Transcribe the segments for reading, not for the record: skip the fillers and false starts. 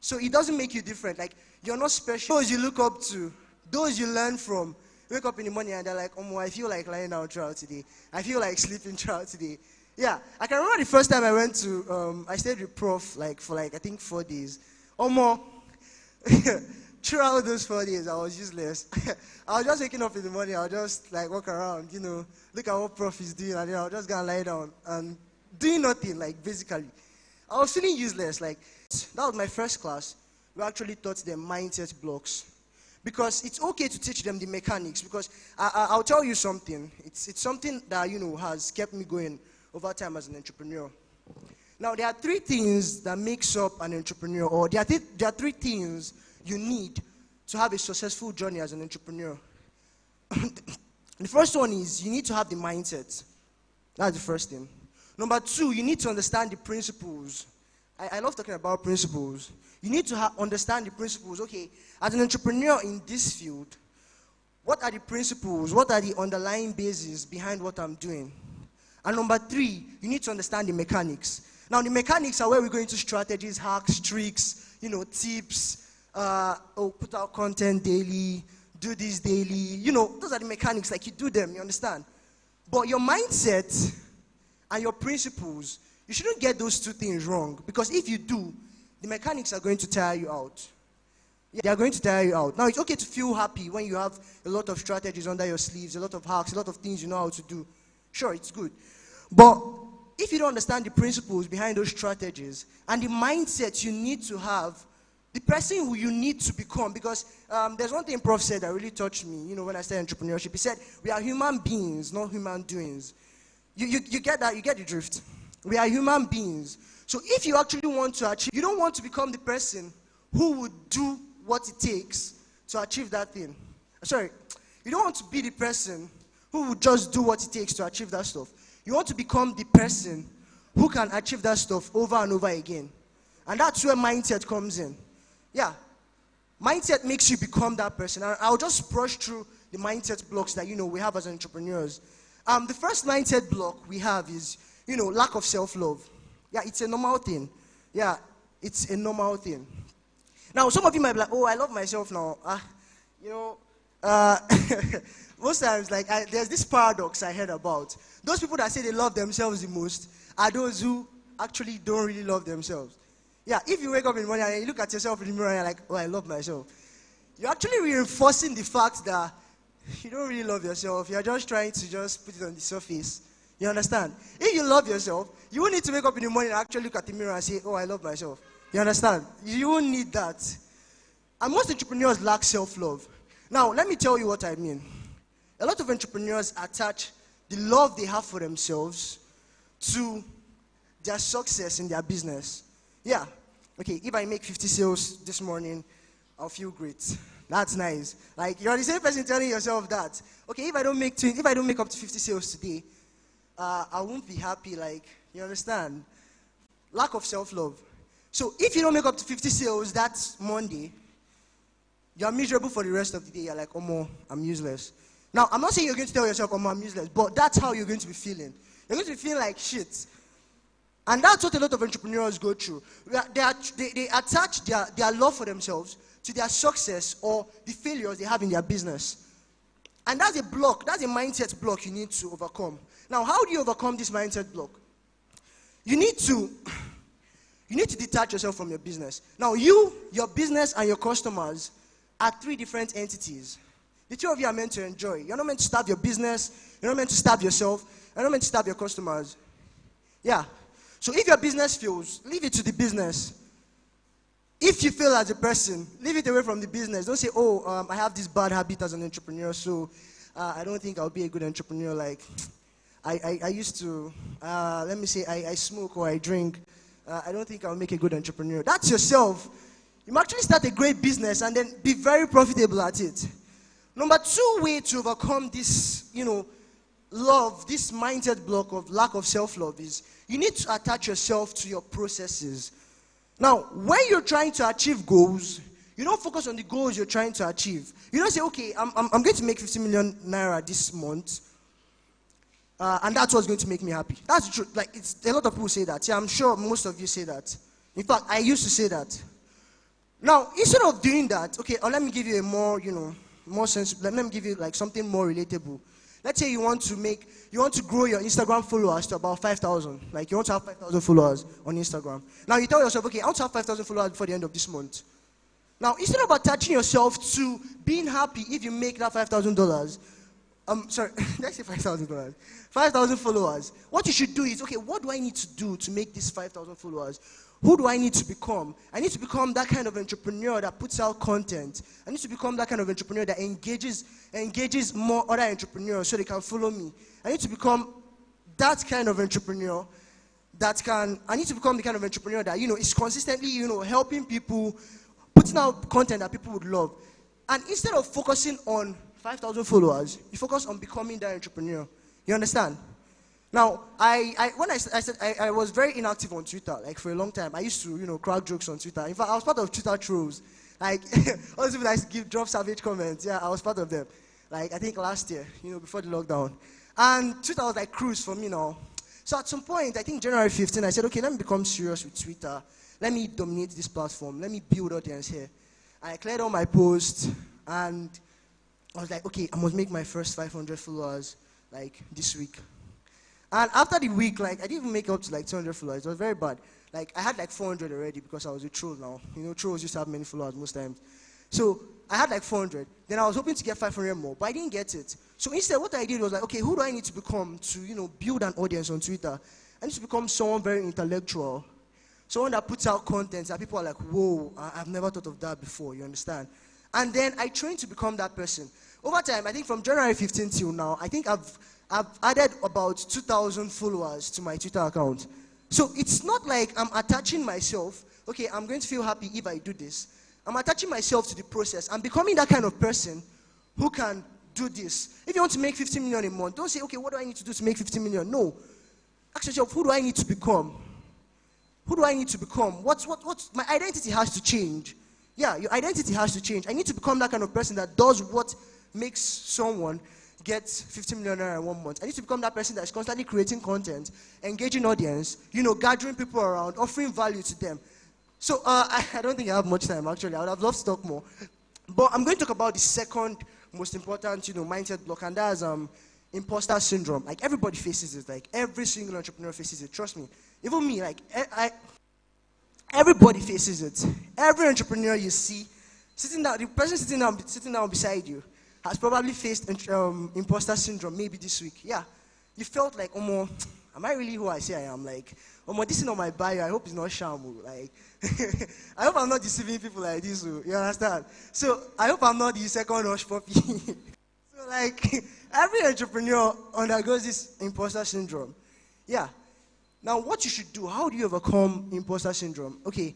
So it doesn't make you different. Like, you're not special. Those you look up to, those you learn from, wake up in the morning and they're like, I feel like lying down throughout today. I feel like sleeping throughout today. Yeah, I can remember the first time I went to, I stayed with Prof for I think 4 days. Throughout those 4 days, I was useless. I was just waking up in the morning, I would just walk around, look at what Prof is doing, and then I would just go and lie down and doing nothing, basically. I was feeling useless. That was my first class. We actually taught them mindset blocks. Because it's okay to teach them the mechanics, because I'll tell you something. It's something that, has kept me going over time as an entrepreneur. Now, there are 3 things that makes up an entrepreneur, or there are 3 things you need to have a successful journey as an entrepreneur. The first one is you need to have the mindset. That's the first thing. Number 2, you need to understand the principles. I love talking about principles. You need to understand the principles. Okay, as an entrepreneur in this field, what are the principles? What are the underlying bases behind what I'm doing? And number 3, you need to understand the mechanics. Now, the mechanics are where we go into strategies, hacks, tricks, tips, put out content daily, do this daily. Those are the mechanics. You do them, you understand? But your mindset and your principles, you shouldn't get those 2 things wrong. Because if you do, the mechanics are going to tire you out. They are going to tire you out. Now, it's okay to feel happy when you have a lot of strategies under your sleeves, a lot of hacks, a lot of things you know how to do. Sure, it's good. But if you don't understand the principles behind those strategies and the mindset you need to have, the person who you need to become, because there's one thing Prof said that really touched me, when I started entrepreneurship. He said, we are human beings, not human doings. You get that? You get the drift. We are human beings. So if you actually want to achieve, you don't want to become the person who would do what it takes to achieve that thing. Sorry, you don't want to be the person who would just do what it takes to achieve that stuff. You want to become the person who can achieve that stuff over and over again. And that's where mindset comes in. Yeah. Mindset makes you become that person. And I'll just brush through the mindset blocks that, we have as entrepreneurs. The first mindset block we have is, lack of self-love. Yeah, it's a normal thing. Yeah, it's a normal thing. Now, some of you might be like, oh, I love myself now. Most times, there's this paradox I heard about. Those people that say they love themselves the most are those who actually don't really love themselves. Yeah, if you wake up in the morning and you look at yourself in the mirror and you're like, oh, I love myself, you're actually reinforcing the fact that you don't really love yourself. You're just trying to just put it on the surface. You understand? If you love yourself, you won't need to wake up in the morning and actually look at the mirror and say, oh, I love myself. You understand? You won't need that. And most entrepreneurs lack self-love. Now, let me tell you what I mean. A lot of entrepreneurs attach the love they have for themselves to their success in their business. Yeah. Okay, if I make 50 sales this morning, I'll feel great. That's nice. You're the same person telling yourself that. Okay, if I don't make up to 50 sales today, I won't be happy. You understand? Lack of self-love. So if you don't make up to 50 sales that Monday, you're miserable for the rest of the day. You're like, oh, I'm useless. Now, I'm not saying you're going to tell yourself, oh, I'm useless, but that's how you're going to be feeling. You're going to be feeling like shit. And that's what a lot of entrepreneurs go through. They attach their love for themselves to their success or the failures they have in their business. And that's a block. That's a mindset block you need to overcome. Now, how do you overcome this mindset block? You need to detach yourself from your business. Now, your business, and your customers are 3 different entities. The 2 of you are meant to enjoy. You're not meant to starve your business. You're not meant to starve yourself. You're not meant to starve your customers. Yeah. So if your business fails, leave it to the business. If you fail as a person, leave it away from the business. Don't say, oh, I have this bad habit as an entrepreneur, so I don't think I'll be a good entrepreneur. I used to, let me say, I smoke or I drink. I don't think I'll make a good entrepreneur. That's yourself. You might actually start a great business and then be very profitable at it. Number 2 way to overcome this, love, this mindset block of lack of self-love is you need to attach yourself to your processes. Now, when you're trying to achieve goals, you don't focus on the goals you're trying to achieve. You don't say, okay, I'm going to make 50 million naira this month, and that's what's going to make me happy. That's the truth. A lot of people say that. Yeah, I'm sure most of you say that. In fact, I used to say that. Now, instead of doing that, okay, let me give you a more, more sensible, let me give you like something more relatable. Let's say you want to grow your Instagram followers to about 5,000. Like you want to have 5,000 followers on Instagram. Now you tell yourself, okay, I want to have 5,000 followers before the end of this month. Now, instead of attaching yourself to being happy if you make that $5,000, sorry, let's say $5,000, 5,000 followers, what you should do is, okay, what do I need to do to make these 5,000 followers? Who do I need to become? I need to become that kind of entrepreneur that puts out content. I need to become that kind of entrepreneur that engages more other entrepreneurs so they can follow me. I need to become that kind of entrepreneur I need to become the kind of entrepreneur that, is consistently, helping people, putting out content that people would love. And instead of focusing on 5,000 followers, you focus on becoming that entrepreneur. You understand? Now, when I said I was very inactive on Twitter, like for a long time. I used to, crack jokes on Twitter. In fact, I was part of Twitter trolls. Like, all those people that used to drop savage comments. Yeah, I was part of them. Like, I think last year, before the lockdown. And Twitter was like cruise for me now. So at some point, I think January 15, I said, okay, let me become serious with Twitter. Let me dominate this platform. Let me build audience here. I cleared all my posts, and I was like, okay, I must make my first 500 followers, like, this week. And after the week, like, I didn't even make up to like 200 followers. It was very bad. Like, I had like 400 already because I was a troll now. Trolls used to have many followers most times. So I had like 400. Then I was hoping to get 500 more, but I didn't get it. So instead, what I did was like, okay, who do I need to become to, build an audience on Twitter? I need to become someone very intellectual. Someone that puts out content that people are like, whoa, I've never thought of that before, you understand? And then I trained to become that person. Over time, I think from January 15 till now, I think I've added about 2,000 followers to my Twitter account. So it's not like I'm attaching myself, okay, I'm going to feel happy if I do this. I'm attaching myself to the process. I'm becoming that kind of person who can do this. If you want to make 50 million a month, don't say, okay, what do I need to do to make 50 million? No. Ask yourself, who do I need to become? Who do I need to become? My identity has to change. Yeah, your identity has to change. I need to become that kind of person that does what makes someone get 50 million naira in 1 month. I need to become that person that is constantly creating content, engaging audience, gathering people around, offering value to them. So I don't think I have much time, actually. I would have loved to talk more. But I'm going to talk about the second most important, mindset block, and that's imposter syndrome. Like, everybody faces it. Like, every single entrepreneur faces it. Trust me. Even me, like, everybody faces it. Every entrepreneur you see, the person sitting down beside you has probably faced imposter syndrome maybe this week. Yeah. You felt like, am I really who I say I am? Like, this is not my bio. I hope it's not shamu. Like, I hope I'm not deceiving people like this. You understand? So, I hope I'm not the second rush puppy. So, like, every entrepreneur undergoes this imposter syndrome. Yeah. Now, what you should do, how do you overcome imposter syndrome? Okay,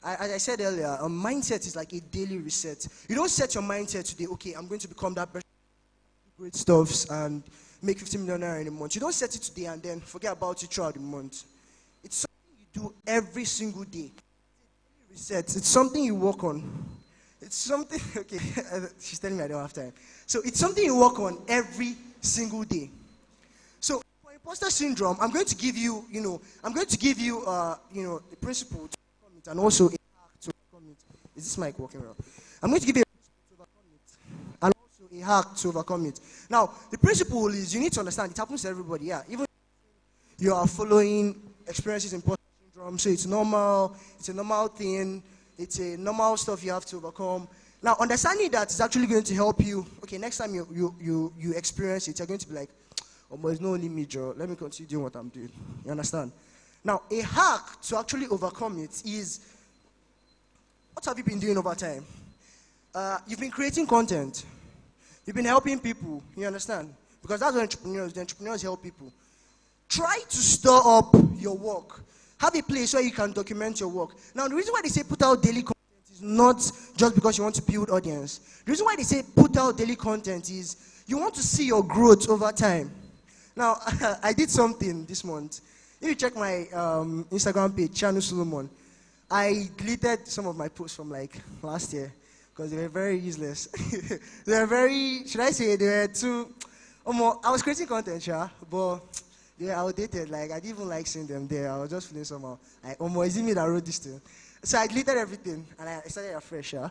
as I said earlier, mindset is like a daily reset. You don't set your mindset today, okay, I'm going to become that person, great stuffs, and make 50 million naira in a month. You don't set it today and then forget about it throughout the month. It's something you do every single day. Reset. It's something you work on. It's something, okay, she's telling me I don't have time. So it's something you work on every single day. So for imposter syndrome, I'm going to give you, the principle to overcome it and also a hack to overcome it. Is this mic working well? I'm going to give you a principle to overcome it and also a hack to overcome it. Now, the principle is you need to understand it happens to everybody. Yeah, even you are following experiences imposter syndrome, so it's normal. It's a normal thing. It's a normal stuff you have to overcome. Now, understanding that is actually going to help you. Okay, next time you experience it, you're going to be like, oh, it's no only me, Joe. Let me continue doing what I'm doing. You understand? Now, a hack to actually overcome it is, what have you been doing over time? You've been creating content. You've been helping people. You understand? Because that's what entrepreneurs do. The entrepreneurs help people. Try to store up your work. Have a place where you can document your work. Now, the reason why they say put out daily content is not just because you want to build audience. The reason why they say put out daily content is you want to see your growth over time. Now, I did something this month. If you check my Instagram page, Chanu Solomon, I deleted some of my posts from like last year because they were very useless. They were very, should I say, they were too, I was creating content, yeah, but they were outdated. Like, I didn't even like seeing them there. I was just feeling somehow like, is it me that wrote this thing? So I deleted everything and I started afresh. Yeah?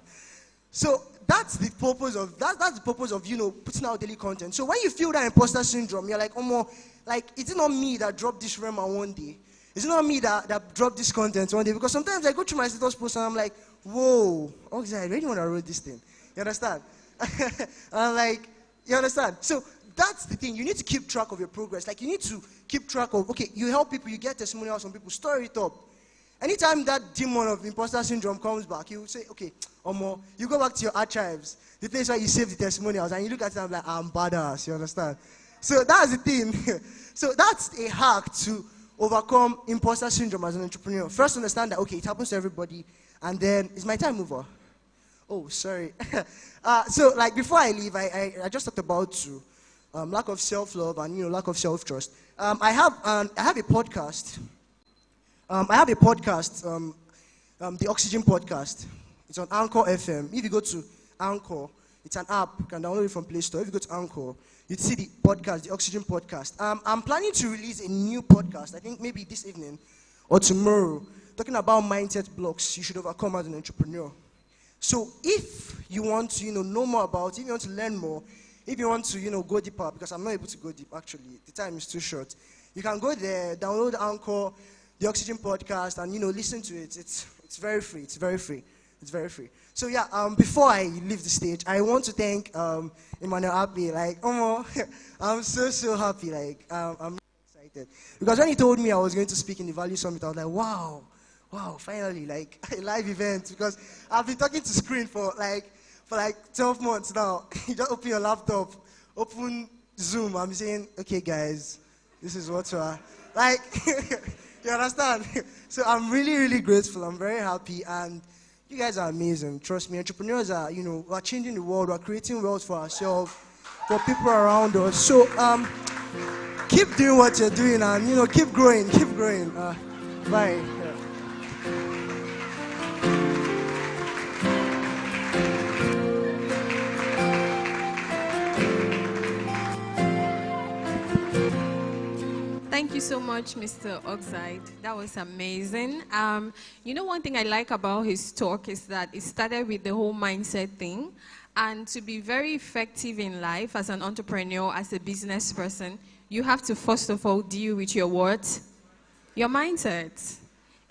So that's the purpose of that's the purpose of putting out daily content. So when you feel that imposter syndrome, you're like, oh more, like is it not me that dropped this Rema one day? Is it not me that dropped this content one day? Because sometimes I go through my status post and I'm like, whoa, I really want to wrote this thing. You understand? And I'm like, you understand? So that's the thing. You need to keep track of your progress. Like you need to keep track of, okay, you help people, you get testimonials from people, store it up. Anytime that demon of imposter syndrome comes back, you say, okay, Omo, you go back to your archives, the place where you save the testimonials, and you look at it and I'm like, I'm badass, you understand? So that's the thing. So that's a hack to overcome imposter syndrome as an entrepreneur. First, understand that, okay, it happens to everybody, and then, is my time over? Oh, sorry. So, like, before I leave, I just talked about lack of self-love and, lack of self-trust. I have a podcast. The Oxygen Podcast. It's on Anchor FM. If you go to Anchor, it's an app. You can download it from Play Store. If you go to Anchor, you'd see the podcast, the Oxygen Podcast. I'm planning to release a new podcast, I think maybe this evening or tomorrow, talking about mindset blocks you should overcome as an entrepreneur. So if you want to, know more about it, if you want to learn more, if you want to, go deeper, because I'm not able to go deep, actually. The time is too short. You can go there, download Anchor, the Oxygen Podcast, and, listen to it. It's very free. It's very free. It's very free. So yeah, before I leave the stage, I want to thank Emmanuel Abbey. Like, I'm so happy. Like, I'm excited because when he told me I was going to speak in the Value Summit, I was like, wow, finally, like a live event. Because I've been talking to screen for like 12 months now. You just open your laptop, open Zoom. I'm saying, okay, guys, this is what you are like. You understand? So I'm really grateful. I'm very happy, and you guys are amazing. Trust me, entrepreneurs are, we're changing the world. We're creating wealth for ourselves, for people around us. So keep doing what you're doing, and keep growing. Bye. Thank you so much, Mr. Oxide. That was amazing. One thing I like about his talk is that it started with the whole mindset thing. And to be very effective in life as an entrepreneur, as a business person, you have to first of all deal with your what? Your mindset.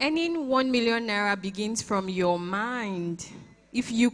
Earning 1 million naira begins from your mind. If you